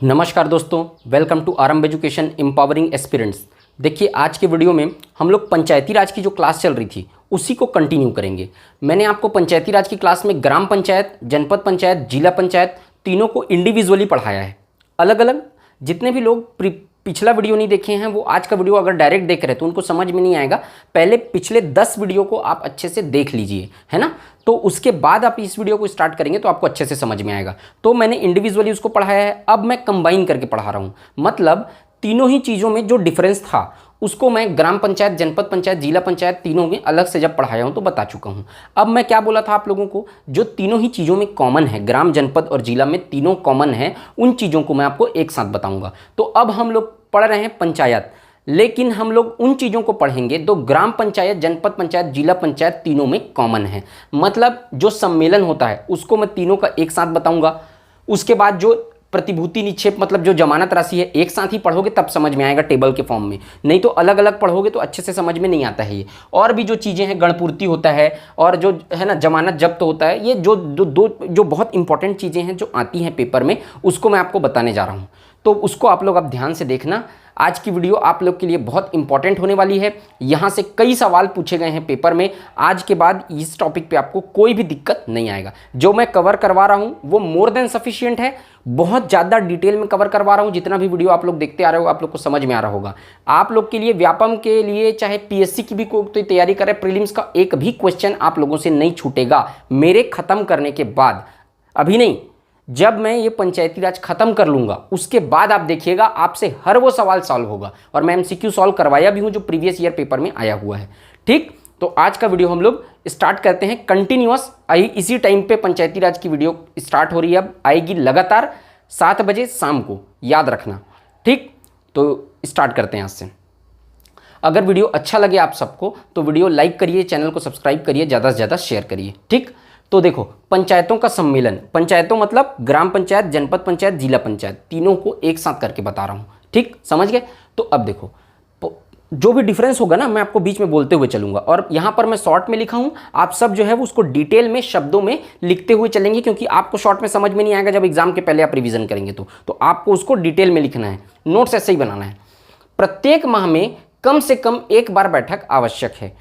नमस्कार दोस्तों, welcome to आरंभ एजुकेशन एम्पावरिंग एस्पिरेंट्स। देखिए, आज के वीडियो में हम लोग पंचायती राज की जो क्लास चल रही थी उसी को कंटिन्यू करेंगे। मैंने आपको पंचायती राज की क्लास में ग्राम पंचायत, जनपद पंचायत, जिला पंचायत तीनों को इंडिविजुअली पढ़ाया है, अलग अलग। जितने भी लोग पिछला वीडियो नहीं देखे हैं वो आज का वीडियो अगर डायरेक्ट देख रहे हैं तो उनको समझ में नहीं आएगा। पहले पिछले 10 वीडियो को आप अच्छे से देख लीजिए, है ना। तो उसके बाद आप इस वीडियो को स्टार्ट करेंगे तो आपको अच्छे से समझ में आएगा। तो मैंने इंडिविजुअली उसको पढ़ाया है, अब मैं कंबाइन करके पढ़ा रहा हूँ। मतलब तीनों ही चीज़ों में जो डिफरेंस था उसको मैं ग्राम पंचायत, जनपद पंचायत, जिला पंचायत तीनों में अलग से जब पढ़ाया हूँ तो बता चुका हूँ। अब मैं क्या बोला था आप लोगों को, जो तीनों ही चीज़ों में कॉमन है, ग्राम, जनपद और जिला में तीनों कॉमन है, उन चीज़ों को मैं आपको एक साथ बताऊँगा। तो अब हम लोग पढ़ रहे हैं पंचायत, लेकिन हम लोग उन चीज़ों को पढ़ेंगे तो ग्राम पंचायत, जनपद पंचायत, जिला पंचायत तीनों में कॉमन है। मतलब जो सम्मेलन होता है उसको मैं तीनों का एक साथ बताऊंगा। उसके बाद जो प्रतिभूति निक्षेप मतलब जो जमानत राशि है एक साथ ही पढ़ोगे तब समझ में आएगा टेबल के फॉर्म में, नहीं तो अलग अलग पढ़ोगे तो अच्छे से समझ में नहीं आता है ये। और भी जो चीज़ें हैं, गणपूर्ति होता है और जो है ना जमानत जब्त होता है, ये जो बहुत इंपॉर्टेंट चीज़ें हैं जो आती हैं पेपर में, उसको मैं आपको बताने जा रहा हूँ। तो उसको आप लोग अब ध्यान से देखना। आज की वीडियो आप लोग के लिए बहुत इंपॉर्टेंट होने वाली है। यहाँ से कई सवाल पूछे गए हैं पेपर में। आज के बाद इस टॉपिक पे आपको कोई भी दिक्कत नहीं आएगा। जो मैं कवर करवा रहा हूँ वो मोर देन सफिशिएंट है। बहुत ज़्यादा डिटेल में कवर करवा रहा हूँ। जितना भी वीडियो आप लोग देखते आ रहे हो आप लोग को समझ में आ रहा होगा। आप लोग के लिए व्यापम के लिए चाहे पीएससी की भी कोई तैयारी करे, प्रीलिम्स का एक भी क्वेश्चन आप लोगों से नहीं छूटेगा मेरे ख़त्म करने के बाद। अभी नहीं, जब मैं ये पंचायती राज खत्म कर लूंगा उसके बाद आप देखिएगा आपसे हर वो सवाल सॉल्व होगा। और मैं एमसीक्यू सॉल्व करवाया भी हूं जो प्रीवियस ईयर पेपर में आया हुआ है। ठीक, तो आज का वीडियो हम लोग स्टार्ट करते हैं कंटिन्यूअस। इसी टाइम पे पंचायती राज की वीडियो स्टार्ट हो रही है, अब आएगी लगातार 7 बजे शाम को, याद रखना। ठीक, तो स्टार्ट करते हैं आज से। अगर वीडियो अच्छा लगे आप सबको तो वीडियो लाइक करिए, चैनल को सब्सक्राइब करिए, ज़्यादा से ज़्यादा शेयर करिए। ठीक, तो देखो, पंचायतों का सम्मेलन, पंचायतों मतलब ग्राम पंचायत, जनपद पंचायत, जिला पंचायत तीनों को एक साथ करके बता रहा हूँ। ठीक, समझ गए। तो अब देखो, जो भी डिफरेंस होगा ना मैं आपको बीच में बोलते हुए चलूंगा। और यहाँ पर मैं शॉर्ट में लिखा हूँ, आप सब जो है वो उसको डिटेल में शब्दों में लिखते हुए चलेंगे, क्योंकि आपको शॉर्ट में समझ में नहीं आएगा। जब एग्जाम के पहले आप रिविजन करेंगे तो आपको उसको डिटेल में लिखना है, नोट्स ऐसे ही बनाना है। प्रत्येक माह में कम से कम एक बार बैठक आवश्यक है।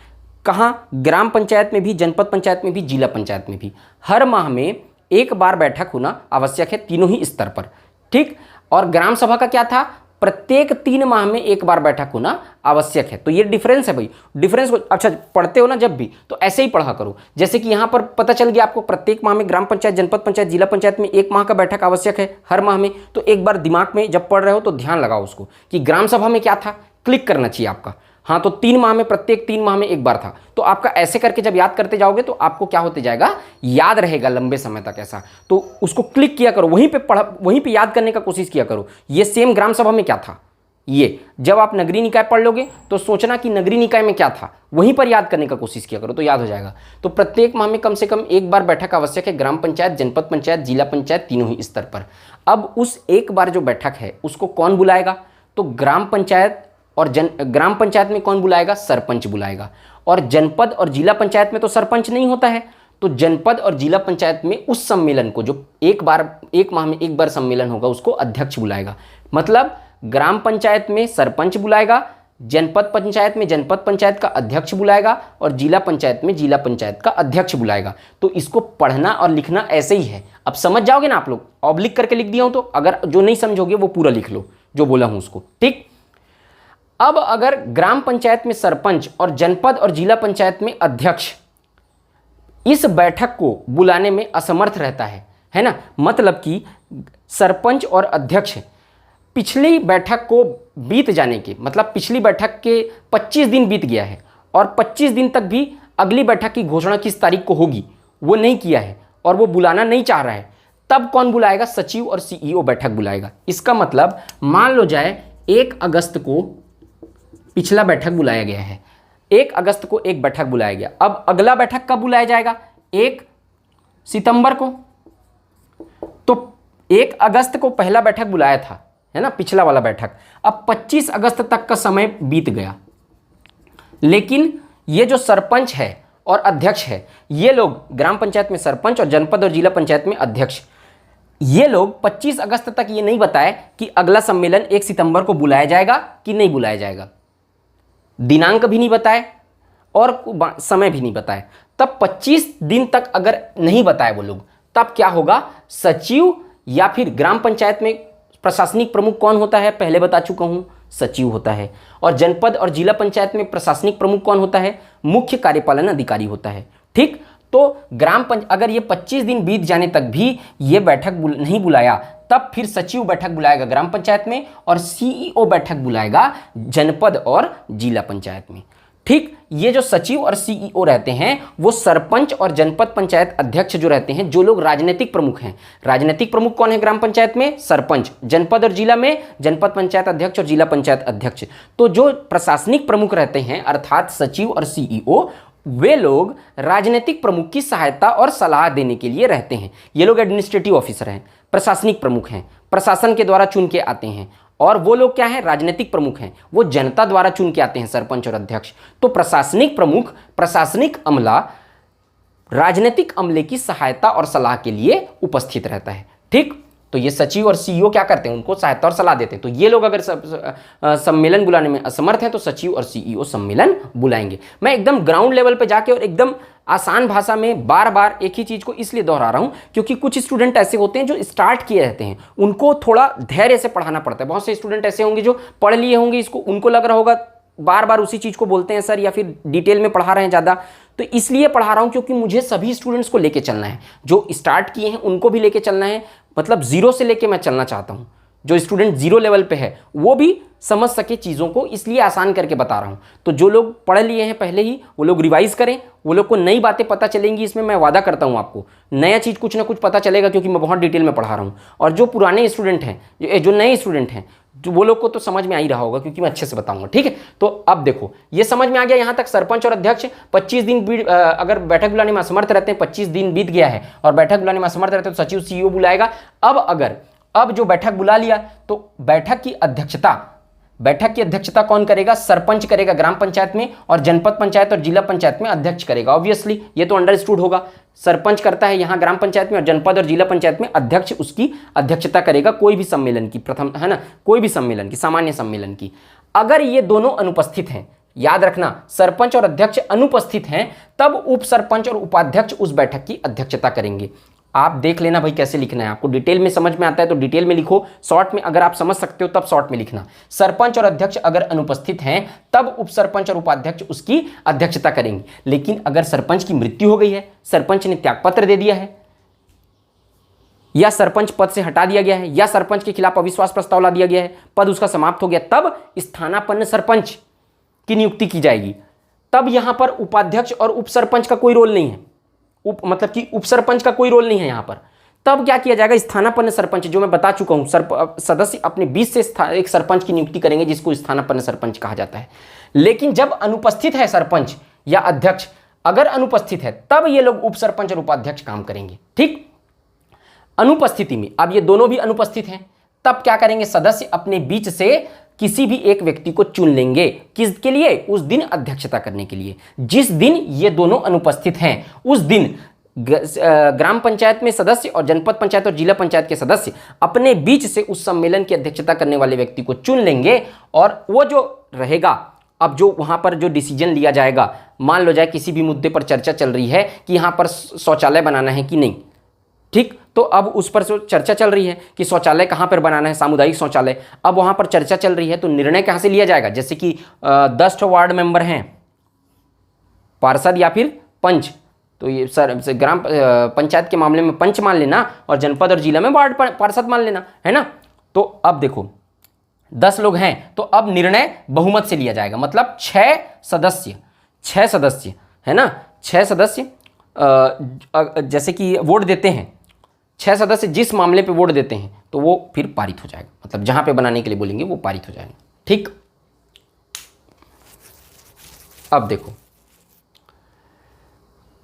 कहाँ? ग्राम पंचायत में भी, जनपद पंचायत में भी, जिला पंचायत में भी। हर माह में एक बार बैठक होना आवश्यक है तीनों ही स्तर पर। ठीक, और ग्राम सभा का क्या था? प्रत्येक 3 माह में एक बार बैठक होना आवश्यक है। तो ये डिफरेंस है भाई। डिफरेंस को अच्छा पढ़ते हो ना जब भी तो ऐसे ही पढ़ा करो। जैसे कि यहाँ पर पता चल गया आपको प्रत्येक माह में ग्राम पंचायत, जनपद पंचायत, जिला पंचायत में एक माह का बैठक आवश्यक है हर माह में। तो एक बार दिमाग में जब पढ़ रहे हो तो ध्यान लगाओ उसको कि ग्राम सभा में क्या था, क्लिक करना चाहिए आपका। हाँ, तो 3 माह में, प्रत्येक 3 माह में एक बार था। तो आपका ऐसे करके जब याद करते जाओगे तो आपको क्या होते जाएगा, याद रहेगा लंबे समय तक ऐसा। तो उसको क्लिक किया करो, वहीं पे पढ़ा, वहीं पे याद करने का कोशिश किया करो। ये सेम ग्राम सभा में क्या था, ये जब आप नगरीय निकाय पढ़ लोगे तो सोचना कि नगरीय निकाय में क्या था, वहीं पर याद करने का कोशिश किया करो तो याद हो जाएगा। तो प्रत्येक माह में कम से कम एक बार बैठक आवश्यक है ग्राम पंचायत, जनपद पंचायत, जिला पंचायत तीनों ही स्तर पर। अब उस एक बार जो बैठक है उसको कौन बुलाएगा? तो ग्राम पंचायत और ग्राम पंचायत में कौन बुलाएगा? सरपंच बुलाएगा। और जनपद और जिला पंचायत में तो सरपंच नहीं होता है, तो जनपद और जिला पंचायत में उस सम्मेलन को जो एक माह में एक बार सम्मेलन होगा उसको अध्यक्ष बुलाएगा। मतलब ग्राम पंचायत में सरपंच बुलाएगा, जनपद पंचायत में जनपद पंचायत का अध्यक्ष बुलाएगा और जिला पंचायत में जिला पंचायत का अध्यक्ष बुलाएगा। तो इसको पढ़ना और लिखना ऐसे ही है। अब समझ जाओगे ना आप लोग, ऑब्लिक करके लिख दिया हूं तो अगर जो नहीं समझोगे वो पूरा लिख लो जो बोला हूं उसको। ठीक, अब अगर ग्राम पंचायत में सरपंच और जनपद और जिला पंचायत में अध्यक्ष इस बैठक को बुलाने में असमर्थ रहता है ना, मतलब कि सरपंच और अध्यक्ष पिछली बैठक को बीत जाने के, मतलब पिछली बैठक के 25 दिन बीत गया है और 25 दिन तक भी अगली बैठक की घोषणा किस तारीख को होगी वो नहीं किया है और वो बुलाना नहीं चाह रहा है, तब कौन बुलाएगा? सचिव और सीईओ बैठक बुलाएगा। इसका मतलब मान लो जाए 1 अगस्त को पिछला बैठक बुलाया गया है, 1 अगस्त को एक बैठक बुलाया गया। अब अगला बैठक कब बुलाया जाएगा? 1 सितंबर को। तो 1 अगस्त को पहला बैठक बुलाया था, है ना, पिछला वाला बैठक। अब 25 अगस्त तक का समय बीत गया, लेकिन ये जो सरपंच है और अध्यक्ष है, ये लोग ग्राम पंचायत में सरपंच और जनपद और जिला पंचायत में अध्यक्ष, ये लोग 25 अगस्त तक ये नहीं बताए कि अगला सम्मेलन 1 सितंबर को बुलाया जाएगा कि नहीं बुलाया जाएगा, दिनांक भी नहीं बताए और समय भी नहीं बताए। तब 25 दिन तक अगर नहीं बताए वो लोग, तब क्या होगा, सचिव या फिर ग्राम पंचायत में प्रशासनिक प्रमुख कौन होता है, पहले बता चुका हूं, सचिव होता है। और जनपद और जिला पंचायत में प्रशासनिक प्रमुख कौन होता है, मुख्य कार्यपालन अधिकारी होता है। ठीक, तो अगर ये 25 दिन बीत जाने तक भी ये बैठक नहीं बुलाया, तब फिर सचिव बैठक बुलाएगा ग्राम पंचायत में और सीईओ बैठक बुलाएगा जनपद और जिला पंचायत में। ठीक, ये जो सचिव और सीईओ रहते हैं वो सरपंच और जनपद पंचायत अध्यक्ष जो रहते हैं, जो लोग राजनीतिक प्रमुख हैं। राजनीतिक प्रमुख कौन है ग्राम पंचायत में, सरपंच, जनपद और जिला में जनपद पंचायत अध्यक्ष और जिला पंचायत अध्यक्ष। तो जो प्रशासनिक प्रमुख रहते हैं अर्थात सचिव और सीईओ, वे लोग राजनीतिक प्रमुख की सहायता और सलाह देने के लिए रहते हैं। ये लोग एडमिनिस्ट्रेटिव ऑफिसर हैं, प्रशासनिक प्रमुख हैं, प्रशासन के द्वारा चुन के आते हैं। और वो लोग क्या है, राजनीतिक प्रमुख हैं, वो जनता द्वारा चुन के आते हैं, सरपंच और अध्यक्ष। तो प्रशासनिक प्रमुख, प्रशासनिक अमला राजनीतिक अमले की सहायता और सलाह के लिए उपस्थित रहता है। ठीक, तो ये सचिव और सीईओ क्या करते हैं, उनको सहायता और सलाह देते हैं। तो ये लोग अगर सम्मेलन बुलाने में असमर्थ हैं तो सचिव और सीईओ सम्मेलन बुलाएंगे। मैं एकदम ग्राउंड लेवल पे जाके और एकदम आसान भाषा में बार बार एक ही चीज को इसलिए दोहरा रहा हूं क्योंकि कुछ स्टूडेंट ऐसे होते हैं जो स्टार्ट किए रहते हैं, उनको थोड़ा धैर्य से पढ़ाना पड़ता है। बहुत से स्टूडेंट ऐसे होंगे जो पढ़ लिए होंगे इसको, उनको लग रहा होगा बार बार उसी चीज को बोलते हैं सर, या फिर डिटेल में पढ़ा रहे हैं ज़्यादा। तो इसलिए पढ़ा रहा हूं क्योंकि मुझे सभी स्टूडेंट्स को लेके चलना है, जो स्टार्ट किए हैं उनको भी लेके चलना है। मतलब जीरो से लेके मैं चलना चाहता हूं, जो स्टूडेंट जीरो लेवल पे है वो भी समझ सके चीज़ों को, इसलिए आसान करके बता रहा हूं। तो जो लोग पढ़ लिए हैं पहले ही, वो लोग रिवाइज करें, वो लोग को नई बातें पता चलेंगी। इसमें मैं वादा करता हूं आपको नया चीज़ कुछ ना कुछ पता चलेगा, क्योंकि मैं बहुत डिटेल में पढ़ा रहा हूं। और जो पुराने स्टूडेंट हैं, जो नए स्टूडेंट हैं, जो वो लोग को तो समझ में आ ही रहा होगा क्योंकि मैं अच्छे से बताऊंगा। ठीक है, तो अब देखो ये समझ में आ गया। यहाँ तक सरपंच और अध्यक्ष 25 दिन अगर बैठक बुलाने में असमर्थ रहते हैं, 25 दिन बीत गया है और बैठक बुलाने में असमर्थ रहते हैं तो सचिव सीईओ बुलाएगा। अब जो बैठक बुला लिया तो बैठक की अध्यक्षता कौन करेगा, सरपंच करेगा ग्राम पंचायत में, और जनपद पंचायत और जिला पंचायत में अध्यक्ष करेगा। ऑब्वियसली ये तो अंडरस्टूड होगा, सरपंच करता है यहाँ ग्राम पंचायत में और जनपद और जिला पंचायत में अध्यक्ष उसकी अध्यक्षता करेगा कोई भी सम्मेलन की, प्रथम है ना, कोई भी सम्मेलन की, सामान्य सम्मेलन की। अगर ये दोनों अनुपस्थित हैं, याद रखना सरपंच और अध्यक्ष अनुपस्थित हैं, तब उप सरपंच और उपाध्यक्ष उस बैठक की अध्यक्षता करेंगे। आप देख लेना भाई कैसे लिखना है, आपको डिटेल में समझ में आता है तो डिटेल में लिखो, शॉर्ट में अगर आप समझ सकते हो तब शॉर्ट में लिखना। सरपंच और अध्यक्ष अगर अनुपस्थित हैं तब उप सरपंच और उपाध्यक्ष उसकी अध्यक्षता करेंगे। लेकिन अगर सरपंच की मृत्यु हो गई है, सरपंच ने त्यागपत्र दे दिया है, या सरपंच पद से हटा दिया गया है, या सरपंच के खिलाफ अविश्वास प्रस्ताव ला दिया गया है, पद उसका समाप्त हो गया, तब स्थानापन्न सरपंच की नियुक्ति की जाएगी। तब यहां पर उपाध्यक्ष और उप सरपंच का कोई रोल नहीं है, मतलब कि उप सरपंच का कोई रोल नहीं है यहां पर। तब क्या किया जाएगा, स्थानापन्न सरपंच, जो मैं बता चुका हूं, सदस्य अपने बीच से एक सरपंच की नियुक्ति करेंगे जिसको स्थानापन्न सरपंच कहा जाता है। लेकिन जब अनुपस्थित है सरपंच या अध्यक्ष, अगर अनुपस्थित है तब ये लोग उप सरपंच और उपाध्यक्ष काम करेंगे। ठीक, अनुपस्थिति में अब ये दोनों भी अनुपस्थित हैं, तब क्या करेंगे, सदस्य अपने बीच से किसी भी एक व्यक्ति को चुन लेंगे, किसके लिए, उस दिन अध्यक्षता करने के लिए। जिस दिन ये दोनों अनुपस्थित हैं उस दिन ग्राम पंचायत में सदस्य और जनपद पंचायत और जिला पंचायत के सदस्य अपने बीच से उस सम्मेलन की अध्यक्षता करने वाले व्यक्ति को चुन लेंगे। और वो जो रहेगा, अब जो वहां पर जो डिसीजन लिया जाएगा, मान लो जाए किसी भी मुद्दे पर चर्चा चल रही है कि यहां पर शौचालय बनाना है कि नहीं, ठीक, तो अब उस पर चर्चा चल रही है कि शौचालय कहाँ पर बनाना है, सामुदायिक शौचालय। अब वहाँ पर चर्चा चल रही है तो निर्णय कहाँ से लिया जाएगा, जैसे कि 10 वार्ड मेंबर हैं, पार्षद या फिर पंच, तो ये ग्राम पंचायत के मामले में पंच मान लेना और जनपद और जिला में वार्ड पार्षद मान लेना, है ना। तो अब देखो 10 लोग हैं तो अब निर्णय बहुमत से लिया जाएगा, मतलब 6 सदस्य है ना, 6 सदस्य जैसे कि वोट देते हैं, 6 सदस्य जिस मामले पे वोट देते हैं तो वो फिर पारित हो जाएगा, मतलब जहां पे बनाने के लिए बोलेंगे वो पारित हो जाएगा। ठीक, अब देखो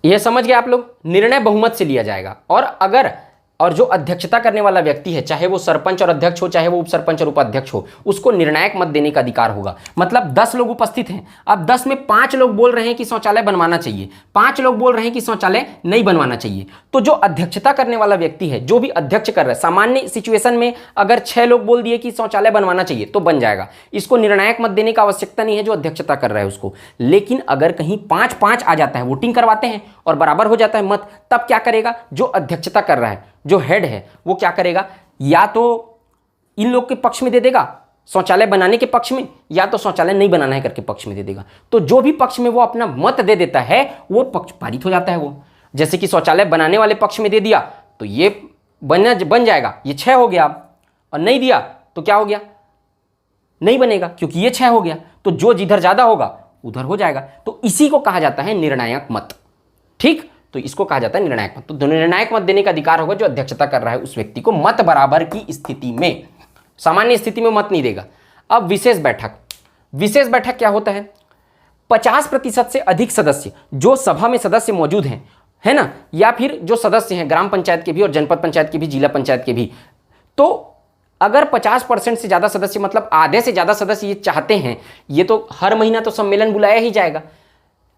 यह समझ गए आप लोग, निर्णय बहुमत से लिया जाएगा। और अगर और जो अध्यक्षता करने वाला व्यक्ति है, चाहे वो सरपंच और अध्यक्ष हो, चाहे वो उप सरपंच और उपाध्यक्ष हो, उसको निर्णायक मत देने का अधिकार होगा। मतलब 10 लोग उपस्थित हैं, अब 10 में 5 लोग बोल रहे हैं कि शौचालय बनवाना चाहिए, 5 लोग बोल रहे हैं कि शौचालय नहीं बनवाना चाहिए, तो जो अध्यक्षता करने वाला व्यक्ति है, जो भी अध्यक्ष कर रहा है, सामान्य सिचुएशन में अगर 6 लोग बोल दिए कि शौचालय बनवाना चाहिए तो बन जाएगा, इसको निर्णायक मत देने का आवश्यकता नहीं है जो अध्यक्षता कर रहा है उसको। लेकिन अगर कहीं 5-5 आ जाता है, वोटिंग करवाते हैं और बराबर हो जाता है मत, तब क्या करेगा, जो अध्यक्षता कर रहा है, जो हेड है, वो क्या करेगा, या तो इन लोग के पक्ष में दे देगा शौचालय बनाने के पक्ष में, या तो शौचालय नहीं बनाना है करके पक्ष में दे देगा। तो जो भी पक्ष में वो अपना मत दे देता है वो पक्ष पारित हो जाता है। वो जैसे कि शौचालय बनाने वाले पक्ष में दे दिया तो ये बन जाएगा, ये 6 हो गया, और नहीं दिया तो क्या हो गया, नहीं बनेगा क्योंकि ये 6 हो गया। तो जो जिधर ज्यादा होगा उधर हो जाएगा। तो इसी को कहा जाता है निर्णायक मत। ठीक, तो इसको कहा जाता है निर्णायक मत। तो निर्णायक मत देने का अधिकार होगा जो अध्यक्षता कर रहा है उस व्यक्ति को, मत बराबर की स्थिति में। सामान्य स्थिति में मत नहीं देगा। अब विशेष बैठक, विशेष बैठक क्या होता है, 50% से अधिक सदस्य जो सभा में सदस्य मौजूद हैं, है ना, या फिर जो सदस्य हैं ग्राम पंचायत के भी और जनपद पंचायत के भी, जिला पंचायत के भी, तो अगर 50% से ज्यादा सदस्य, मतलब आधे से ज्यादा सदस्य ये चाहते हैं, ये तो हर महीना तो सम्मेलन बुलाया ही जाएगा,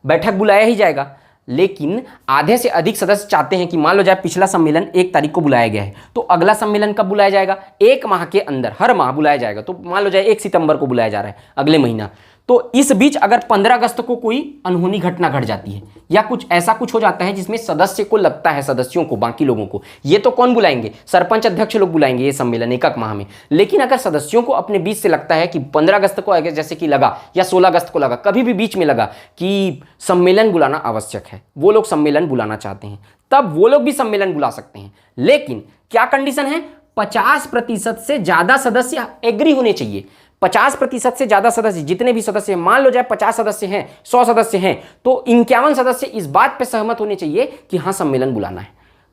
बैठक बुलाया ही जाएगा, लेकिन आधे से अधिक सदस्य चाहते हैं कि मान लो जाए पिछला सम्मेलन 1 तारीख को बुलाया गया है, तो अगला सम्मेलन कब बुलाया जाएगा, 1 माह के अंदर, हर माह बुलाया जाएगा। तो मान लो जाए 1 सितंबर को बुलाया जा रहा है अगले महीना, तो इस बीच अगर 15 अगस्त को कोई अनहोनी घटना घट जाती है या कुछ ऐसा कुछ हो जाता है जिसमें सदस्य को लगता है, सदस्यों को, बाकी लोगों को, ये तो कौन बुलाएंगे, सरपंच अध्यक्ष लोग बुलाएंगे ये सम्मेलन 1 माह में। लेकिन अगर सदस्यों को अपने बीच से लगता है कि 15 अगस्त को जैसे कि लगा या 16 अगस्त को लगा, कभी भी बीच में लगा कि सम्मेलन बुलाना आवश्यक है, वो लोग सम्मेलन बुलाना चाहते हैं, तब वो लोग भी सम्मेलन बुला सकते हैं। लेकिन क्या कंडीशन है, 50% से ज्यादा सदस्य एग्री होने चाहिए। 50% से ज्यादा सदस्य, जितने भी सदस्य हैं, मान लो जाए 50 सदस्य हैं, 100 सदस्य हैं, तो 51 सदस्य इस बात पे सहमत होने चाहिए कि हाँ सम्मेलन बुलाना है।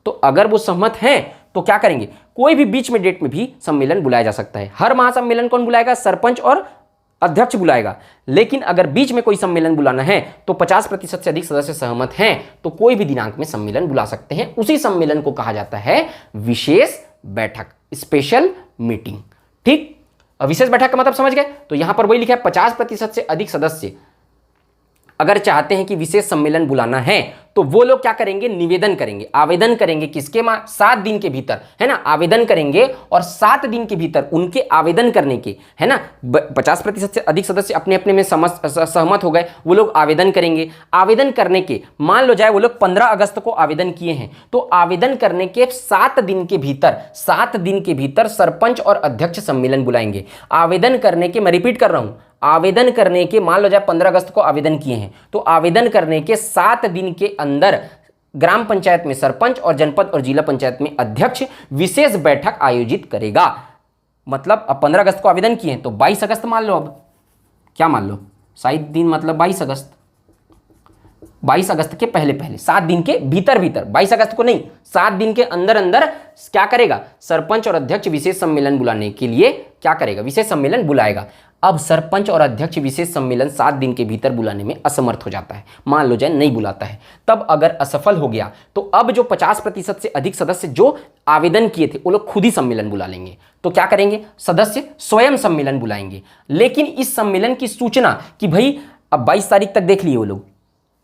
तो अगर वो सहमत हैं तो क्या करेंगे, कोई भी बीच में डेट में भी सम्मेलन बुलाया जा सकता है। हर माह सम्मेलन कौन बुलाएगा, सरपंच और अध्यक्ष बुलाएगा। लेकिन अगर बीच में कोई सम्मेलन बुलाना है तो 50% से अधिक सदस्य सहमत हैं तो कोई भी दिनांक में सम्मेलन बुला सकते हैं। उसी सम्मेलन को कहा जाता है विशेष बैठक, स्पेशल मीटिंग। ठीक, विशेष बैठक का मतलब समझ गए। तो यहां पर वही लिखा है 50% से अधिक सदस्य अगर चाहते हैं कि विशेष सम्मेलन बुलाना है तो वो लोग क्या करेंगे, निवेदन करेंगे, आवेदन करेंगे, किसके 7 दिन के भीतर, है ना, आवेदन करेंगे, और 7 दिन के भीतर उनके आवेदन करने के, है ना, 50% से अधिक सदस्य अपने अपने में सहमत हो गए, वो लोग आवेदन करेंगे। आवेदन करने के, मान लो जाए वो लोग 15 अगस्त को आवेदन किए हैं, तो आवेदन करने के 7 दिन के भीतर, 7 दिन के भीतर सरपंच और अध्यक्ष सम्मेलन बुलाएंगे। आवेदन करने के, मैं रिपीट कर रहा हूं, आवेदन करने के, मान लो जाए 15 अगस्त को आवेदन किए हैं, तो आवेदन करने के 7 दिन के अंदर ग्राम पंचायत में सरपंच और जनपद और जिला पंचायत में अध्यक्ष विशेष बैठक आयोजित करेगा। मतलब अब 15 अगस्त को आवेदन किए हैं तो 22 अगस्त मान लो, अब क्या मान लो, शायद दिन मतलब 22 अगस्त, 22 अगस्त के पहले 7 दिन के भीतर, 22 अगस्त को नहीं, 7 दिन के अंदर क्या करेगा, सरपंच और अध्यक्ष विशेष सम्मेलन बुलाने के लिए क्या करेगा, विशेष सम्मेलन बुलाएगा। अब सरपंच और अध्यक्ष विशेष सम्मेलन 7 दिन के भीतर बुलाने में असमर्थ हो जाता है, मान लो जाए नहीं बुलाता है, तब अगर असफल हो गया तो अब जो 50% से अधिक सदस्य जो आवेदन किए थे वो लोग खुद ही सम्मेलन बुला लेंगे। तो क्या करेंगे, सदस्य स्वयं सम्मेलन बुलाएंगे। लेकिन इस सम्मेलन की सूचना कि भाई अब 22 तारीख तक देख लिए वो लोग,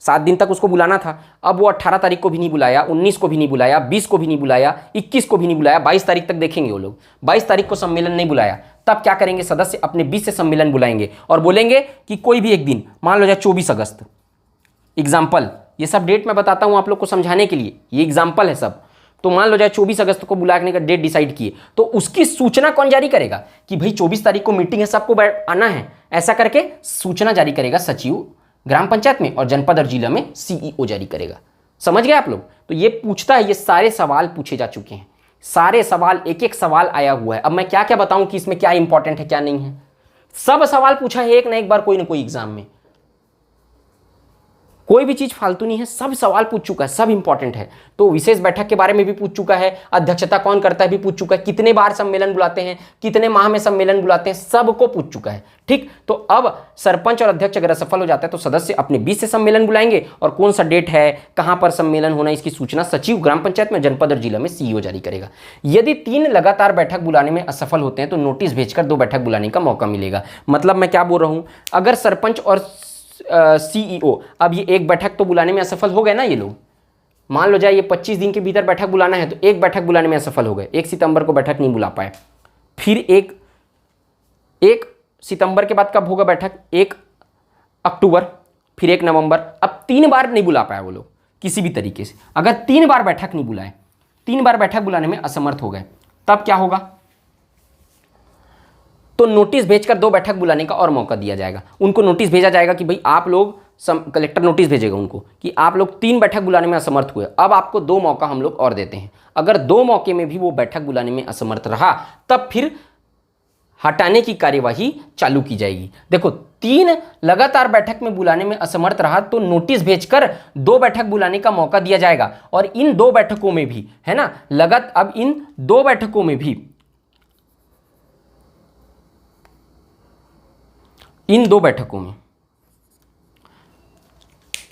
7 दिन तक उसको बुलाना था, अब वो 18 तारीख को भी नहीं बुलाया, 19 को भी नहीं बुलाया, 20 को भी नहीं बुलाया, 21 को भी नहीं बुलाया, 22 तारीख तक देखेंगे वो लोग। 22 तारीख को सम्मेलन नहीं बुलाया, तब क्या करेंगे, सदस्य अपने बीच से सम्मेलन बुलाएंगे और बोलेंगे कि कोई भी एक दिन, मान लो जाए 24 अगस्त, एग्जाम्पल, ये सब डेट मैं बताता हूं आप लोग को समझाने के लिए, ये एग्जाम्पल है सब। तो मान लो जाए 24 अगस्त को बुलाने का डेट डिसाइड किए, तो उसकी सूचना कौन जारी करेगा कि भाई 24 तारीख को मीटिंग है, सबको आना है, ऐसा करके सूचना जारी करेगा सचिव ग्राम पंचायत में, और जनपद और जिला में सीईओ जारी करेगा। समझ गए आप लोग। तो ये पूछता है, ये सारे सवाल पूछे जा चुके हैं, सारे सवाल, एक एक सवाल आया हुआ है। अब मैं क्या क्या बताऊं कि इसमें क्या इंपॉर्टेंट है क्या नहीं है, सब सवाल पूछा है एक ना एक बार कोई ना कोई एग्जाम में। कोई भी चीज फालतू नहीं है, सब सवाल पूछ चुका है, सब इंपॉर्टेंट है। तो विशेष बैठक के बारे में भी पूछ चुका है, अध्यक्षता कौन करता है भी पूछ चुका है, कितने बार सम्मेलन बुलाते हैं, कितने माह में सम्मेलन बुलाते हैं, सबको पूछ चुका है। ठीक, तो अब सरपंच और अध्यक्ष अगर असफल हो जाता है तो सदस्य अपने बीच से सम्मेलन बुलाएंगे, और कौन सा डेट है, कहां पर सम्मेलन होना, इसकी सूचना सचिव ग्राम पंचायत में, जनपद और जिला में सीईओ जारी करेगा। यदि 3 लगातार बैठक बुलाने में असफल होते हैं तो नोटिस भेजकर 2 बैठक बुलाने का मौका मिलेगा। मतलब मैं क्या बोल रहा हूं, अगर सरपंच और सीईओ अब ये एक बैठक तो बुलाने में असफल हो गए ना, ये लोग मान लो जाए ये 25 दिन के भीतर बैठक बुलाना है, तो एक बैठक बुलाने में असफल हो गए, 1 सितंबर को बैठक नहीं बुला पाए, फिर एक सितंबर के बाद कब होगा बैठक, 1 अक्टूबर, फिर 1 नवंबर। अब 3 बार नहीं बुला पाए वो लोग किसी भी तरीके से, अगर 3 बार बैठक नहीं बुलाए, 3 बार बैठक बुलाने में असमर्थ हो गए, तब क्या होगा, तो नोटिस भेजकर 2 बैठक बुलाने का और मौका दिया जाएगा। उनको नोटिस भेजा जाएगा कि भाई आप लोग, कलेक्टर नोटिस भेजेगा उनको कि आप लोग 3 बैठक बुलाने में असमर्थ हुए, अब आपको 2 मौका हम लोग और देते हैं। अगर 2 मौके में भी वो बैठक बुलाने में असमर्थ रहा, तब फिर हटाने की कार्यवाही चालू की जाएगी। देखो, 3 लगातार बैठक में बुलाने में असमर्थ रहा तो नोटिस भेजकर 2 बैठक बुलाने का मौका दिया जाएगा, और इन 2 बैठकों में भी, है ना, अब इन 2 बैठकों में भी, इन 2 बैठकों में,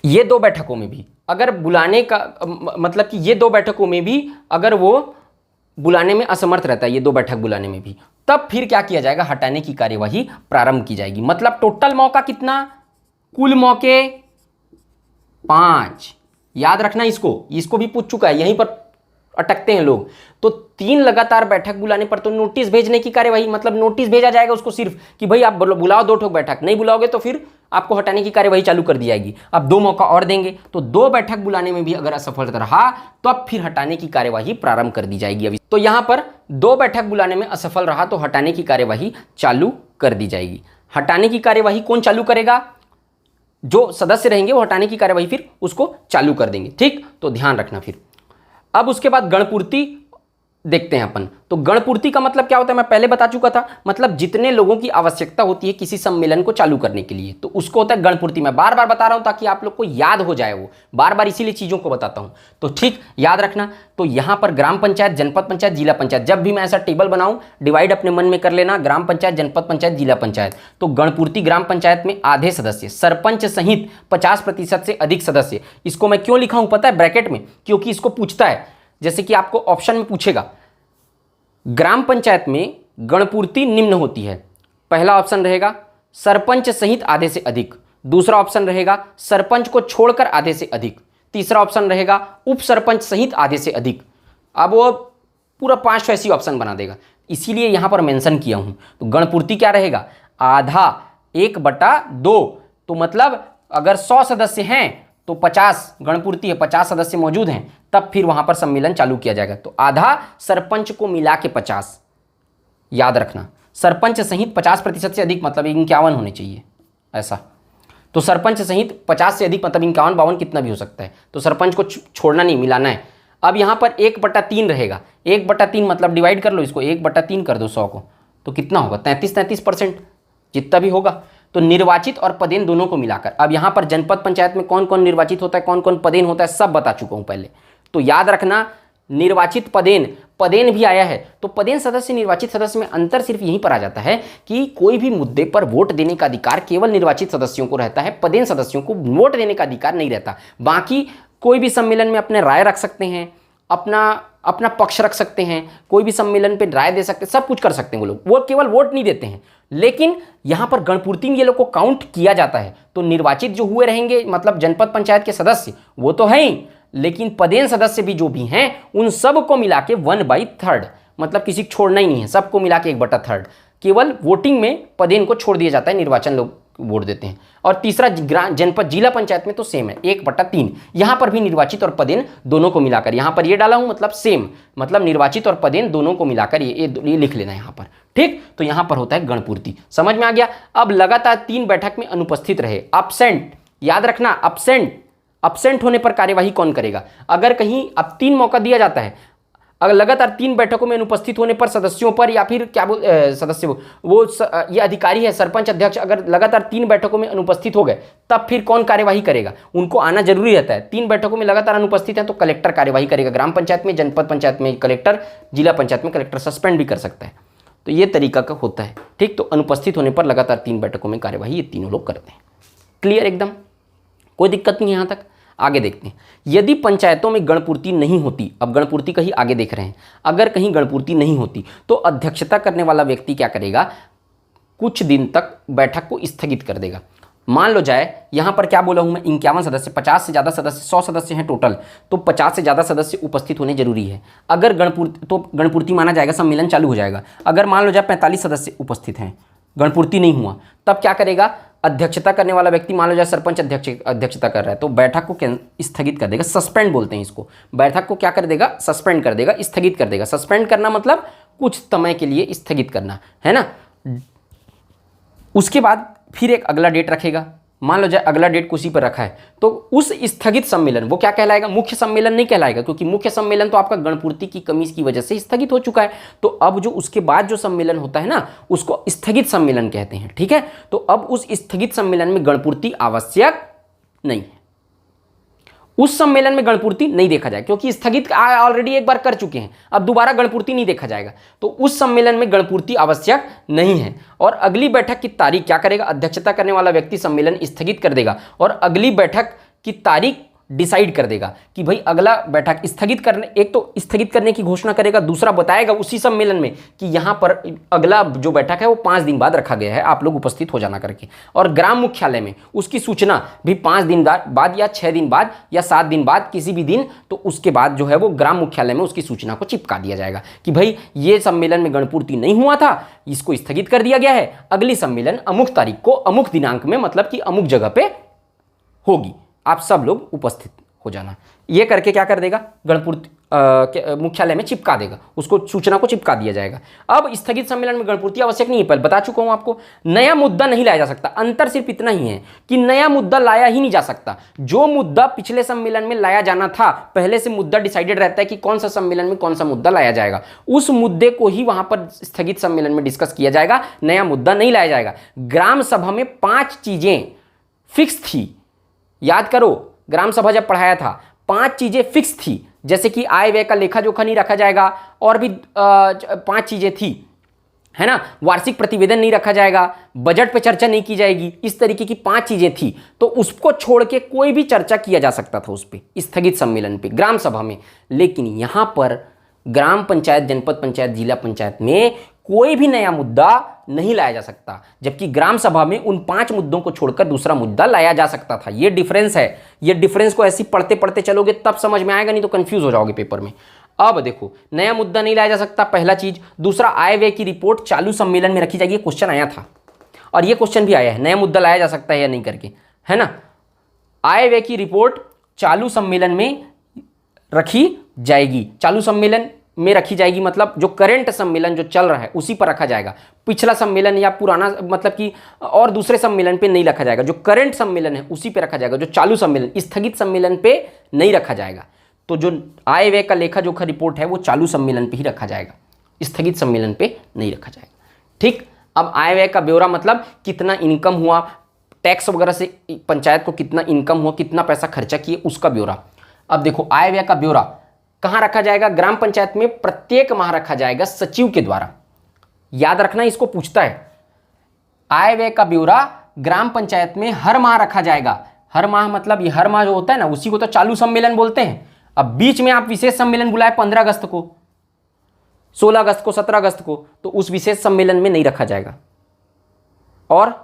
ये 2 बैठकों में भी अगर बुलाने का मतलब कि ये 2 बैठकों में भी अगर वो बुलाने में असमर्थ रहता है, ये 2 बैठक बुलाने में भी, तब फिर क्या किया जाएगा, हटाने की कार्यवाही प्रारंभ की जाएगी। मतलब टोटल मौका कितना, कुल मौके 5। याद रखना, इसको भी पूछ चुका है, यहीं पर अटकते हैं लोग। तो 3 लगातार बैठक बुलाने पर तो नोटिस भेजने की कार्यवाही, मतलब नोटिस भेजा जाएगा उसको सिर्फ कि भाई आप बुलाओ 2 ठोक बैठक, नहीं बुलाओगे तो फिर आपको हटाने की कार्यवाही चालू कर दी जाएगी। अब 2 मौका और देंगे, तो 2 बैठक बुलाने में भी अगर असफल रहा तो अब फिर हटाने की कार्यवाही प्रारंभ कर दी जाएगी। अभी तो यहां पर 2 बैठक बुलाने में असफल रहा तो हटाने की कार्यवाही चालू कर दी जाएगी। हटाने की कार्यवाही कौन चालू करेगा, जो सदस्य रहेंगे वो हटाने की कार्यवाही फिर उसको चालू कर देंगे। ठीक, तो ध्यान रखना। फिर अब उसके बाद गणपूर्ति देखते हैं अपन। तो गणपूर्ति का मतलब क्या होता है, मैं पहले बता चुका था, मतलब जितने लोगों की आवश्यकता होती है किसी सम्मेलन को चालू करने के लिए, तो उसको होता है गणपूर्ति। मैं बार बार बता रहा हूं ताकि आप लोग को याद हो जाए, वो बार बार इसीलिए चीजों को बताता हूं। तो ठीक, याद रखना। तो यहां पर ग्राम पंचायत, जनपद पंचायत, जिला पंचायत, जब भी मैं ऐसा टेबल बनाऊं डिवाइड अपने मन में कर लेना, ग्राम पंचायत, जनपद पंचायत, जिला पंचायत। तो गणपूर्ति ग्राम पंचायत में आधे सदस्य, सरपंच सहित 50% से अधिक सदस्य। इसको मैं क्यों लिखा हूं पता है ब्रैकेट में, क्योंकि इसको पूछता है, जैसे कि आपको ऑप्शन में पूछेगा, ग्राम पंचायत में गणपूर्ति निम्न होती है। पहला ऑप्शन रहेगा सरपंच सहित आधे से अधिक, दूसरा ऑप्शन रहेगा सरपंच को छोड़कर आधे से अधिक, तीसरा ऑप्शन रहेगा उप सरपंच सहित आधे से अधिक। अब वो पूरा 5 ऐसी ऑप्शन बना देगा, इसीलिए यहां पर मेंशन किया हूं। तो गणपूर्ति क्या रहेगा, आधा 1/2। तो मतलब अगर 100 सदस्य हैं तो 50 गणपूर्ति है, 50 सदस्य मौजूद हैं, तब फिर वहां पर सम्मेलन चालू किया जाएगा। तो आधा सरपंच को मिला के 50, याद रखना, सरपंच सहित 50% से अधिक मतलब 51 होने चाहिए ऐसा। तो सरपंच सहित 50 से अधिक मतलब 51, 52 कितना भी हो सकता है। तो सरपंच को छोड़ना नहीं, मिलाना है। अब यहां पर 1/3 रहेगा, 1/3 मतलब डिवाइड कर लो इसको, 1/3 कर दो 100 को, तो कितना होगा, 33% जितना भी होगा। तो निर्वाचित और पदेन दोनों को मिलाकर, अब यहां पर जनपद पंचायत में कौन कौन निर्वाचित होता है, कौन कौन पदेन होता है, सब बता चुका हूं पहले। तो याद रखना, निर्वाचित पदेन भी आया है। तो पदेन सदस्य निर्वाचित सदस्य में अंतर सिर्फ यहीं पर आ जाता है कि कोई भी मुद्दे पर वोट देने का अधिकार केवल निर्वाचित सदस्यों को रहता है, पदेन सदस्यों को वोट देने का अधिकार नहीं रहता। बाकी कोई भी सम्मेलन में अपने राय रख सकते हैं, अपना पक्ष रख सकते हैं, कोई भी सम्मेलन पे राय दे सकते हैं, सब कुछ कर सकते हैं वो लोग, वो केवल वोट नहीं देते हैं। लेकिन यहां पर गणपूर्ति में ये लोग को काउंट किया जाता है। तो निर्वाचित जो हुए रहेंगे मतलब जनपद पंचायत के सदस्य वो तो है ही, लेकिन पदेन सदस्य भी जो भी हैं उन सब को मिला के 1/3, मतलब किसी को छोड़ना ही नहीं है, सबको मिला के 1/3। केवल वोटिंग में पदेन को छोड़ दिया जाता है, निर्वाचन लोग वोट देते हैं। और तीसरा जनपद जिला पंचायत में तो सेम है, 1/3। यहां पर भी निर्वाचित और पदेन दोनों को मिलाकर, यहां पर ये डाला हूं मतलब सेम, मतलब निर्वाचित और पदेन दोनों को मिलाकर ये लिख लेना यहां पर। ठीक, तो यहां पर होता है गणपूर्ति। समझ में आ गया। अब लगातार 3 बैठक में अनुपस्थित रहे, अब्सेंट, याद रखना अब्सेंट होने पर कार्यवाही कौन करेगा। अगर कहीं अब 3 मौका दिया जाता है, अगर लगातार 3 बैठकों में अनुपस्थित होने पर सदस्यों पर या फिर क्या बोल सदस्य ये अधिकारी है सरपंच अध्यक्ष, अगर लगातार 3 बैठकों में अनुपस्थित हो गए तब फिर कौन कार्यवाही करेगा? उनको आना जरूरी रहता है। 3 बैठकों में लगातार अनुपस्थित है तो कलेक्टर कार्यवाही करेगा। ग्राम पंचायत में, जनपद पंचायत में कलेक्टर, जिला पंचायत में कलेक्टर सस्पेंड भी कर सकता है। तो ये तरीका का होता है, ठीक। तो अनुपस्थित होने पर लगातार 3 बैठकों में कार्यवाही ये तीनों लोग करते हैं। क्लियर एकदम, कोई दिक्कत नहीं यहाँ तक। आगे देखते हैं, यदि पंचायतों में गणपूर्ति नहीं होती, अब गणपूर्ति कहीं आगे देख रहे हैं, अगर कहीं गणपूर्ति नहीं होती तो अध्यक्षता करने वाला व्यक्ति क्या करेगा? कुछ दिन तक बैठक को स्थगित कर देगा। मान लो जाए यहाँ पर क्या बोला हूँ मैं, 51 सदस्य, 50 से ज़्यादा सदस्य, 100 सदस्य हैं टोटल, तो 50 से ज़्यादा सदस्य उपस्थित होने जरूरी है। अगर गणपूर्ति, तो गणपूर्ति माना जाएगा, सम्मेलन चालू हो जाएगा। अगर मान लो जाए 45 सदस्य उपस्थित हैं, गणपूर्ति नहीं हुआ, तब क्या करेगा? अध्यक्षता करने वाला व्यक्ति, मान लो जाए सरपंच अध्यक्षता कर रहा है, तो बैठक को स्थगित कर देगा। सस्पेंड बोलते हैं इसको। बैठक को क्या कर देगा? सस्पेंड कर देगा, स्थगित कर देगा। सस्पेंड करना मतलब कुछ समय के लिए स्थगित करना, है ना। उसके बाद फिर एक अगला डेट रखेगा। मान लो जाए अगला डेट कुछ पर रखा है, तो उस स्थगित सम्मेलन वो क्या कहलाएगा? मुख्य सम्मेलन नहीं कहलाएगा, क्योंकि मुख्य सम्मेलन तो आपका गणपूर्ति की कमी की वजह से स्थगित हो चुका है। तो अब जो उसके बाद जो सम्मेलन होता है ना, उसको स्थगित सम्मेलन कहते हैं, ठीक है। तो अब उस स्थगित सम्मेलन में गणपूर्ति आवश्यक नहीं है। उस सम्मेलन में गणपूर्ति नहीं देखा जाए, क्योंकि स्थगित ऑलरेडी एक बार कर चुके हैं, अब दोबारा गणपूर्ति नहीं देखा जाएगा। तो उस सम्मेलन में गणपूर्ति आवश्यक नहीं है। और अगली बैठक की तारीख क्या करेगा? अध्यक्षता करने वाला व्यक्ति सम्मेलन स्थगित कर देगा और अगली बैठक की तारीख डिसाइड कर देगा कि भाई अगला बैठक स्थगित करने, एक तो स्थगित करने की घोषणा करेगा, दूसरा बताएगा उसी सम्मेलन में कि यहाँ पर अगला जो बैठक है वो 5 दिन बाद रखा गया है, आप लोग उपस्थित हो जाना करके। और ग्राम मुख्यालय में उसकी सूचना भी 5 दिन बाद या 6 दिन बाद या 7 दिन बाद, किसी भी दिन, तो उसके बाद जो है वो ग्राम मुख्यालय में उसकी सूचना को चिपका दिया जाएगा कि भाई ये सम्मेलन में गणपूर्ति नहीं हुआ था, इसको स्थगित कर दिया गया है, अगली सम्मेलन अमुक तारीख को अमुक दिनांक में, मतलब कि अमुक जगह पे होगी, आप सब लोग उपस्थित हो जाना। ये करके क्या कर देगा? गणपूर्ति मुख्यालय में चिपका देगा, उसको सूचना को चिपका दिया जाएगा। अब स्थगित सम्मेलन में गणपूर्ति आवश्यक नहीं है, पहले बता चुका हूं आपको। नया मुद्दा नहीं लाया जा सकता, अंतर सिर्फ इतना ही है कि नया मुद्दा लाया ही नहीं जा सकता। जो मुद्दा पिछले सम्मेलन में लाया जाना था, पहले से मुद्दा डिसाइडेड रहता है कि कौन सा सम्मेलन में कौन सा मुद्दा लाया जाएगा, उस मुद्दे को ही वहां पर स्थगित सम्मेलन में डिस्कस किया जाएगा, नया मुद्दा नहीं लाया जाएगा। ग्राम सभा में 5 चीजें फिक्स थी, याद करो, ग्राम सभा जब पढ़ाया था 5 चीजें फिक्स थी, जैसे कि आय व्यय का लेखा जोखा नहीं रखा जाएगा, और भी 5 चीजें थी, है ना। वार्षिक प्रतिवेदन नहीं रखा जाएगा, बजट पे चर्चा नहीं की जाएगी, इस तरीके की 5 चीजें थी। तो उसको छोड़ के कोई भी चर्चा किया जा सकता था उस पर, स्थगित सम्मेलन पे, ग्राम सभा में। लेकिन यहां पर ग्राम पंचायत, जनपद पंचायत, जिला पंचायत में कोई भी नया मुद्दा नहीं लाया जा सकता, जबकि ग्राम सभा में उन 5 मुद्दों को छोड़कर दूसरा मुद्दा लाया जा सकता था। ये डिफरेंस है। ये डिफरेंस को ऐसे पढ़ते पढ़ते चलोगे तब समझ में आएगा, नहीं तो कंफ्यूज हो जाओगे पेपर में। अब देखो, नया मुद्दा नहीं लाया जा सकता, पहला चीज। दूसरा, आय व्यय की रिपोर्ट चालू सम्मेलन में रखी जाएगी। क्वेश्चन आया था और ये क्वेश्चन भी आया है, नया मुद्दा लाया जा सकता है या नहीं करके, है ना। आय व्यय की रिपोर्ट चालू सम्मेलन में रखी जाएगी। चालू सम्मेलन में रखी जाएगी मतलब जो करंट सम्मेलन जो चल रहा है उसी पर रखा जाएगा। पिछला सम्मेलन या पुराना, मतलब कि और दूसरे सम्मेलन पे नहीं रखा जाएगा। जो करंट सम्मेलन है उसी पे रखा जाएगा। जो चालू सम्मेलन, स्थगित सम्मेलन पे नहीं रखा जाएगा। तो जो आय व्यय का लेखा जोखा रिपोर्ट है वो चालू सम्मेलन पे ही रखा जाएगा, स्थगित सम्मेलन पे नहीं रखा जाएगा, ठीक। अब आय व्यय का ब्यौरा मतलब कितना इनकम हुआ, टैक्स वगैरह से पंचायत को कितना इनकम हुआ, कितना पैसा खर्चा किए, उसका ब्यौरा। अब देखो, आय व्यय का ब्यौरा कहाँ रखा जाएगा? ग्राम पंचायत में प्रत्येक माह रखा जाएगा सचिव के द्वारा। याद रखना, इसको पूछता है। आय व्यय का ब्यौरा ग्राम पंचायत में हर माह रखा जाएगा। हर माह मतलब ये हर माह जो होता है ना, उसी को तो चालू सम्मेलन बोलते हैं। अब बीच में आप विशेष सम्मेलन बुलाए 15 अगस्त को, 16 अगस्त को, 17 अगस्त को, तो उस विशेष सम्मेलन में नहीं रखा जाएगा। और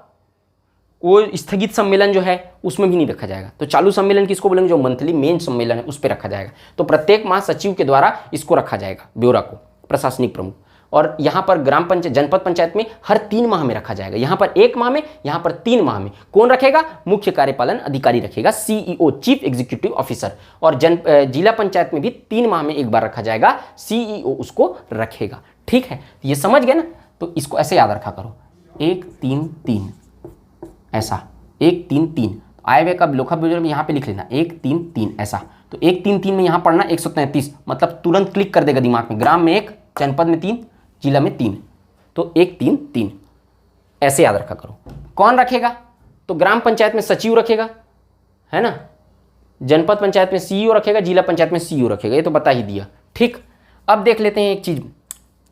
वो स्थगित सम्मेलन जो है उसमें भी नहीं रखा जाएगा। तो चालू सम्मेलन किसको बोलेंगे? जो मंथली मेन सम्मेलन है उस पर रखा जाएगा। तो प्रत्येक माह सचिव के द्वारा इसको रखा जाएगा, ब्यौरा को, प्रशासनिक प्रमुख। और यहाँ पर ग्राम पंचायत, जनपद पंचायत में हर 3 माह में रखा जाएगा। यहाँ पर 1 माह में, यहाँ पर 3 माह में। कौन रखेगा? मुख्य कार्यपालन अधिकारी रखेगा, CEO, चीफ एग्जीक्यूटिव ऑफिसर। और जिला पंचायत में भी 3 माह में एक बार रखा जाएगा, CEO उसको रखेगा, ठीक है। ये समझ गए ना? तो इसको ऐसे याद रखा करो, 1 3 3 ऐसा, 1 3 3। आय व्यय का लेखा ब्यौरा यहाँ पे लिख लेना, 1 3 3 ऐसा। तो 1 3 3 में यहाँ पढ़ना 133, मतलब तुरंत क्लिक कर देगा दिमाग में। ग्राम में 1, जनपद में 3, जिला में 3, तो 1 3 3 ऐसे याद रखा करो। कौन रखेगा? तो ग्राम पंचायत में सचिव रखेगा, है ना, जनपद पंचायत में सीईओ रखेगा, जिला पंचायत में सीईओ रखेगा, ये तो बता ही दिया। ठीक, अब देख लेते हैं एक चीज,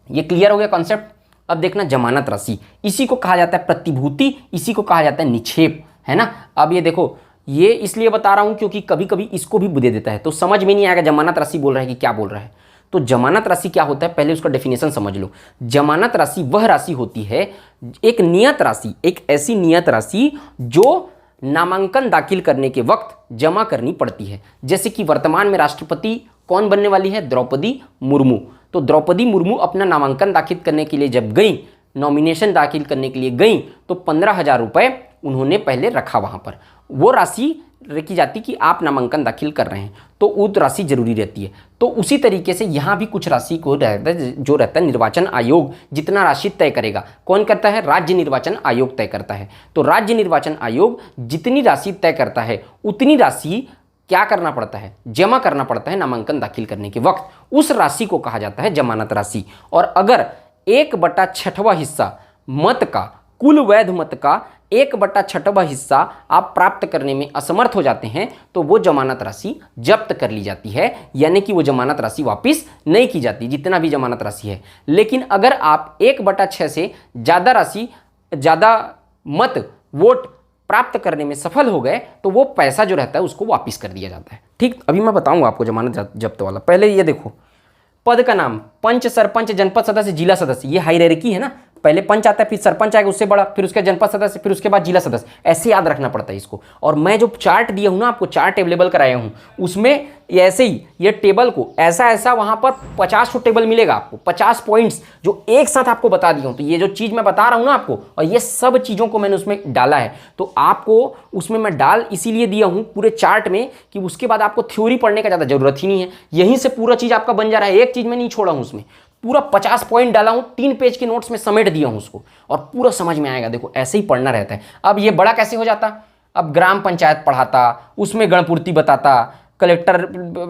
ये क्लियर हो गया कॉन्सेप्ट। अब देखना जमानत राशि, इसी को कहा जाता है प्रतिभूति, इसी को कहा जाता है निक्षेप, है ना। अब ये देखो, ये इसलिए बता रहा हूं क्योंकि कभी कभी इसको भी दे देता है तो समझ में नहीं आएगा जमानत राशि बोल रहा है कि क्या बोल रहा है। तो जमानत राशि क्या होता है, पहले उसका डेफिनेशन समझ लो। जमानत राशि वह राशि होती है, एक नियत राशि, एक ऐसी नियत राशि जो नामांकन दाखिल करने के वक्त जमा करनी पड़ती है। जैसे कि वर्तमान में राष्ट्रपति कौन बनने वाली है? द्रौपदी मुर्मू। तो द्रौपदी मुर्मू अपना नामांकन दाखिल करने के लिए जब गई, नॉमिनेशन दाखिल करने के लिए गई, तो 15,000 रुपये उन्होंने पहले रखा वहाँ पर। वो राशि रखी जाती कि आप नामांकन दाखिल कर रहे हैं, तो वो राशि जरूरी रहती है। तो उसी तरीके से यहाँ भी कुछ राशि को रहता है, जो रहता है निर्वाचन आयोग जितना राशि तय करेगा। कौन करता है? राज्य निर्वाचन आयोग तय करता है। तो राज्य निर्वाचन आयोग जितनी राशि तय करता है उतनी राशि क्या करना पड़ता है? जमा करना पड़ता है नामांकन दाखिल करने के वक्त। उस राशि को कहा जाता है जमानत राशि। और अगर 1/6वां हिस्सा मत का, कुल वैध मत का 1/6वां हिस्सा आप प्राप्त करने में असमर्थ हो जाते हैं तो वो जमानत राशि जब्त कर ली जाती है, यानी कि वो जमानत राशि वापस नहीं की जाती, जितना भी जमानत राशि है। लेकिन अगर आप 1/6 से ज़्यादा राशि, ज़्यादा मत, वोट प्राप्त करने में सफल हो गए तो वो पैसा जो रहता है उसको वापस कर दिया जाता है। ठीक, अभी मैं बताऊंगा आपको जमानत जब्त वाला। पहले ये देखो, पद का नाम पंच, सरपंच, जनपद सदस्य, जिला सदस्य, ये हायरार्की है ना। पहले पंच आता है, फिर सरपंच आएगा उससे बड़ा, फिर उसके जनपद सदस्य, फिर उसके बाद जिला सदस्य, ऐसे याद रखना पड़ता है इसको। और मैं जो चार्ट दिया हूं ना आपको, चार्ट अवेलेबल कराया हूं, उसमें ऐसे ही ये टेबल को ऐसा वहां पर 50 टेबल मिलेगा आपको, 50 पॉइंट्स जो एक साथ आपको बता दिया हूं। तो ये जो चीज मैं बता रहा हूं ना आपको, और ये सब चीजों को मैंने उसमें डाला है, तो आपको उसमें मैं डाल इसीलिए दिया हूं पूरे चार्ट में कि उसके बाद आपको थ्योरी पढ़ने का ज्यादा जरूरत ही नहीं है, यहीं से पूरा चीज आपका बन जा रहा है। एक चीज मैं नहीं छोड़ा हूं, उसमें पूरा 50 पॉइंट डाला हूं, 3 पेज के नोट्स में समेट दिया हूं उसको, और पूरा समझ में आएगा। देखो ऐसे ही पढ़ना रहता है। अब ये बड़ा कैसे हो जाता? अब ग्राम पंचायत पढ़ाता, उसमें गणपूर्ति बताता, कलेक्टर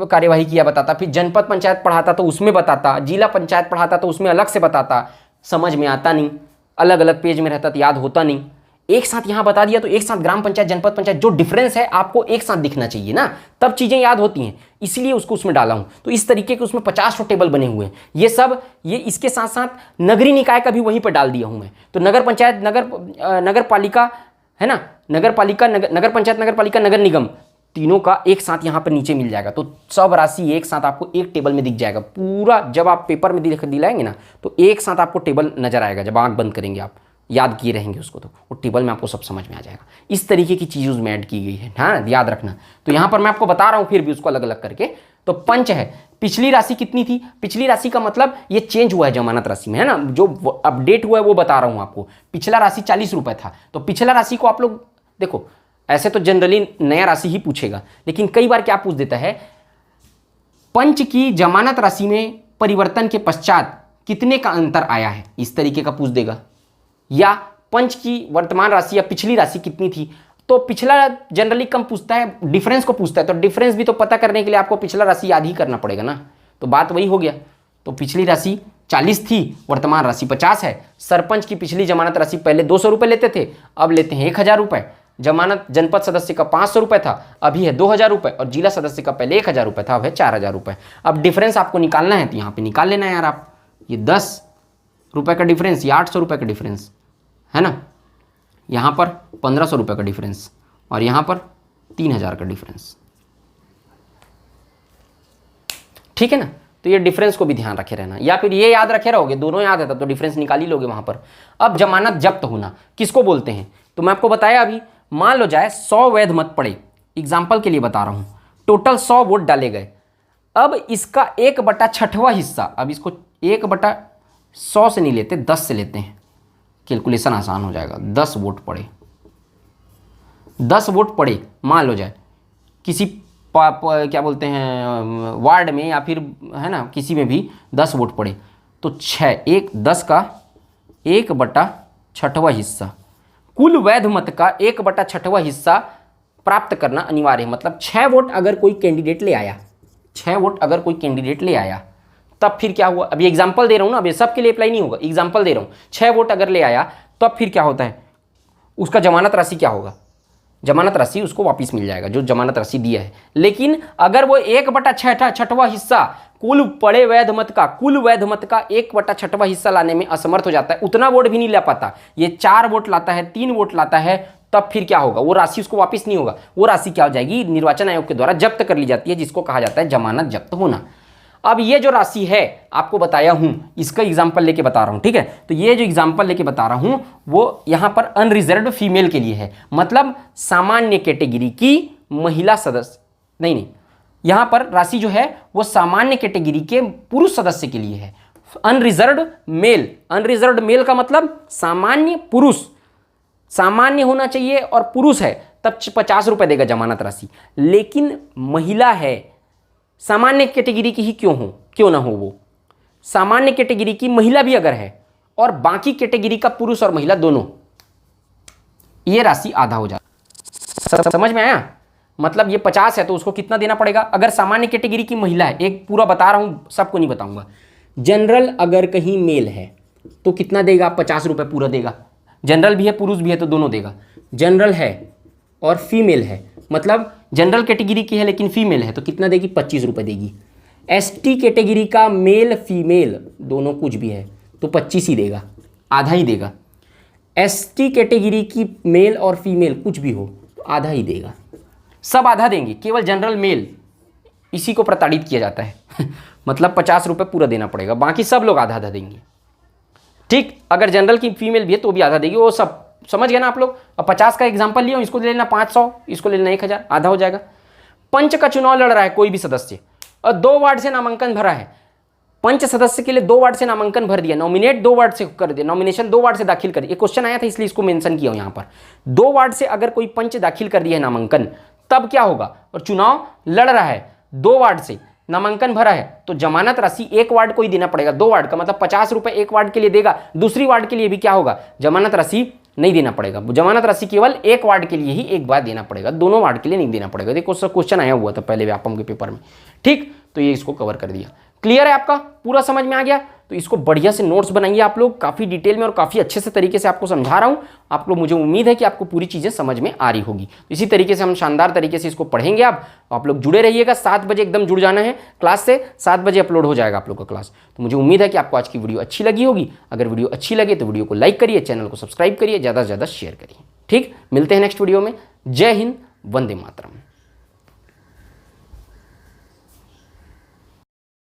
कार्यवाही किया बताता, फिर जनपद पंचायत पढ़ाता तो उसमें बताता, जिला पंचायत पढ़ाता तो उसमें अलग से बताता। समझ में आता नहीं, अलग अलग पेज में रहता तो याद होता नहीं। एक साथ यहां बता दिया तो एक साथ ग्राम पंचायत, जनपद पंचायत, जो डिफरेंस है आपको एक साथ दिखना चाहिए ना, तब चीजें याद होती हैं, इसलिए उसको उसमें डाला हूं। तो इस तरीके के उसमें 50 टेबल बने हुए हैं। ये सब, ये इसके साथ साथ नगरीय निकाय का भी वहीं पर डाल दिया हूं मैं। तो नगर पंचायत, नगर पालिका है ना, नगर पालिका, नगर पंचायत, नगर पालिका, नगर निगम, तीनों का एक साथ यहाँ पर नीचे मिल जाएगा। तो सब राशि एक साथ आपको एक टेबल में दिख जाएगा पूरा। जब आप पेपर में दिलाएंगे ना तो एक साथ आपको टेबल नजर आएगा, जब आंख बंद करेंगे आप, याद किए रहेंगे उसको, तो वो टेबल में आपको सब समझ में आ जाएगा। इस तरीके की चीज़ उसमें ऐड की गई है, हाँ याद रखना। तो यहाँ पर मैं आपको बता रहा हूँ फिर भी उसको अलग अलग करके। तो पंच है, पिछली राशि कितनी थी? पिछली राशि का मतलब ये चेंज हुआ है जमानत राशि में, है ना, जो अपडेट हुआ है वो बता रहा हूँ आपको। पिछला राशि 40 रुपये था, तो पिछला राशि को आप लोग देखो, ऐसे तो जनरली नया राशि ही पूछेगा, लेकिन कई बार क्या पूछ देता है, पंच की जमानत राशि में परिवर्तन के पश्चात कितने का अंतर आया है, इस तरीके का पूछ देगा। या पंच की वर्तमान राशि या पिछली राशि कितनी थी, तो पिछला जनरली कम पूछता है, डिफरेंस को पूछता है। तो डिफरेंस भी तो पता करने के लिए आपको पिछला राशि याद ही करना पड़ेगा ना, तो बात वही हो गया। तो पिछली राशि 40 थी, वर्तमान राशि 50 है। सरपंच की पिछली जमानत राशि पहले 200 रुपये लेते थे, अब लेते हैं 1000 रुपये। जमानत जनपद सदस्य का 500 रुपये था, अभी है 2000 रुपये, और जिला सदस्य का पहले 1000 रुपये था, अब है 4000 रुपये। अब डिफरेंस आपको निकालना है तो यहाँ पे निकाल लेना है यार आप। ये 10 रुपये का डिफरेंस, ये 800 रुपये का डिफरेंस है ना, यहाँ पर 1500 रुपये का डिफरेंस, और यहाँ पर 3000 का डिफरेंस। ठीक है ना, तो ये डिफरेंस को भी ध्यान रखे रहना, या फिर ये याद रखे रहोगे, दोनों याद है तब तो डिफरेंस निकाल ही लोगे वहाँ पर। अब जमानत जब्त होना किसको बोलते हैं, तो मैं आपको बताया अभी। मान लो जाए 100 वैध मत पड़े, एग्जाम्पल के लिए बता रहा हूँ, टोटल 100 वोट डाले गए। अब इसका 1/6वां हिस्सा, अब इसको 1/100 से नहीं लेते, 10 से लेते हैं, कैलकुलेशन आसान हो जाएगा। 10 वोट पड़े, 10 वोट पड़े, मान लो जाए किसी क्या बोलते हैं वार्ड में, या फिर है ना किसी में भी 10 वोट पड़े, तो 10 का 1/6वां हिस्सा, कुल वैध मत का 1/6वां हिस्सा प्राप्त करना अनिवार्य है। मतलब 6 वोट अगर कोई कैंडिडेट ले आया, 6 वोट अगर कोई कैंडिडेट ले आया, तब फिर क्या हुआ, अभी एग्जाम्पल दे रहा हूँ ना, अभी सबके लिए अप्लाई नहीं होगा, एग्जाम्पल दे रहा हूँ। 6 वोट अगर ले आया तब फिर क्या होता है, उसका जमानत राशि क्या होगा, जमानत राशि उसको वापस मिल जाएगा जो जमानत राशि दिया है। लेकिन अगर वो 1/6वां हिस्सा कुल पड़े वैध मत का, कुल वैध मत का 1/6वां हिस्सा लाने में असमर्थ हो जाता है, उतना वोट भी नहीं ला पाता, ये 4 वोट लाता है, 3 वोट लाता है, तब फिर क्या होगा, वो राशि उसको वापस नहीं होगा, वो राशि क्या हो जाएगी, निर्वाचन आयोग के द्वारा जब्त कर ली जाती है, जिसको कहा जाता है जमानत जब्त होना। अब ये जो राशि है आपको बताया हूं, इसका एग्जाम्पल लेके बता रहा हूं, ठीक है। तो ये जो एग्जाम्पल लेके बता रहा हूं वो यहां पर अनरिजर्व्ड फीमेल के लिए है, मतलब सामान्य कैटेगरी की महिला सदस्य, नहीं, यहां पर राशि जो है वो सामान्य कैटेगरी के पुरुष सदस्य के लिए है। अनरिजर्व्ड मेल, अनरिजर्व्ड मेल का मतलब सामान्य पुरुष, सामान्य होना चाहिए और पुरुष है तब 50 रुपए देगा जमानत राशि। लेकिन महिला है, सामान्य कैटेगरी की ही क्यों ना हो, वो सामान्य कैटेगरी की महिला भी अगर है और बाकी कैटेगरी का पुरुष और महिला दोनों, ये राशि आधा हो जाता। समझ में आया, मतलब ये 50 है तो उसको कितना देना पड़ेगा, अगर सामान्य कैटेगरी की महिला है, एक पूरा बता रहा हूं, सबको नहीं बताऊंगा। जनरल अगर कहीं मेल है तो कितना देगा, 50 रुपए पूरा देगा। जनरल भी है पुरुष भी है तो दोनों देगा। जनरल है और फीमेल है, मतलब जनरल कैटेगरी की है लेकिन फीमेल है तो कितना देगी, 25 रुपए देगी। एसटी कैटेगरी का मेल फीमेल दोनों कुछ भी है तो 25 ही देगा, आधा ही देगा। एसटी कैटेगरी की मेल और फीमेल कुछ भी हो तो आधा ही देगा, सब आधा देंगे, केवल जनरल मेल इसी को प्रताड़ित किया जाता है मतलब 50 रुपये पूरा देना पड़ेगा, बाकी सब लोग आधा आधा देंगे। ठीक, अगर जनरल की फीमेल भी है तो भी आधा देगी, वो सब समझ गए ना आप लोग। अब 50 का एग्जाम्पल लिया, इसको ले लेना 500, इसको ले लेना 1000, आधा हो जाएगा। पंच का चुनाव लड़ रहा है कोई भी सदस्य और 2 वार्ड से नामांकन भरा है, पंच सदस्य के लिए 2 वार्ड से नामांकन भर दिया, नॉमिनेट 2 वार्ड से कर दिया, नॉमिनेशन 2 वार्ड से दाखिल कर दिया, क्वेश्चन आया था इसलिए इसको मेंशन किया हूं यहां पर। 2 वार्ड से अगर कोई पंच दाखिल कर दिया है नामांकन, तब क्या होगा, और चुनाव लड़ रहा है 2 वार्ड से, नामांकन भरा है, तो जमानत राशि 1 वार्ड को ही देना पड़ेगा। 2 वार्ड का मतलब 50 रुपए 1 वार्ड के लिए देगा, दूसरी वार्ड के लिए भी क्या होगा, जमानत राशि नहीं देना पड़ेगा। जमानत राशि केवल 1 वार्ड के लिए ही एक बार देना पड़ेगा, दोनों वार्ड के लिए नहीं देना पड़ेगा। देखो क्वेश्चन आया हुआ था पहले व्यापम के पेपर में, ठीक, तो ये इसको कवर कर दिया। क्लियर है, आपका पूरा समझ में आ गया। तो इसको बढ़िया से नोट्स बनाइए आप लोग, काफ़ी डिटेल में और काफ़ी अच्छे से तरीके से आपको समझा रहा हूँ। आप लोग, मुझे उम्मीद है कि आपको पूरी चीज़ें समझ में आ रही होगी। इसी तरीके से हम शानदार तरीके से इसको पढ़ेंगे। आप लोग जुड़े रहिएगा, 7 बजे एकदम जुड़ जाना है क्लास से, 7 बजे अपलोड हो जाएगा आप लोग का क्लास। तो मुझे उम्मीद है कि आपको आज की वीडियो अच्छी लगी होगी। अगर वीडियो अच्छी लगे तो वीडियो को लाइक करिए, चैनल को सब्सक्राइब करिए, ज़्यादा से ज़्यादा शेयर करिए। ठीक, मिलते हैं नेक्स्ट वीडियो में। जय हिंद, वंदे मातरम।